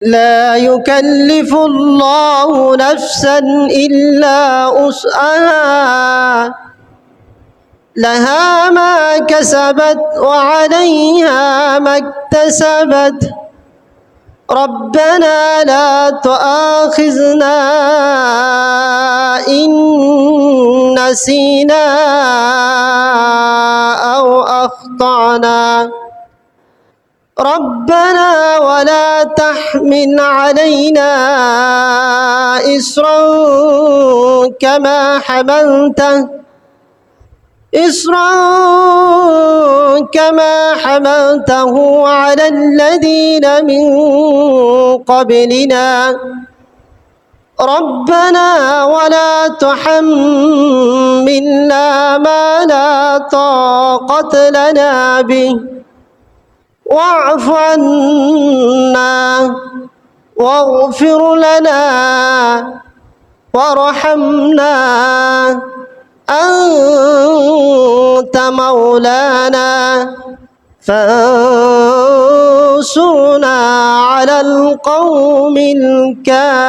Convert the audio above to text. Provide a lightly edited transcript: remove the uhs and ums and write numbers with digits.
لا يكلف الله نفسا إلا وسعها لها ما كسبت وعليها ما اكتسبت ربنا لا تؤاخذنا إن نسينا أو أخطأنا ربنا ولا تحمل علينا إصرا كما حملته على الذين من قبلنا ربنا ولا تحملنا ما لا طاقة لنا به واعف عنا واغفر لنا وارحمنا أنت مولانا فانصرنا على القوم الكافرين.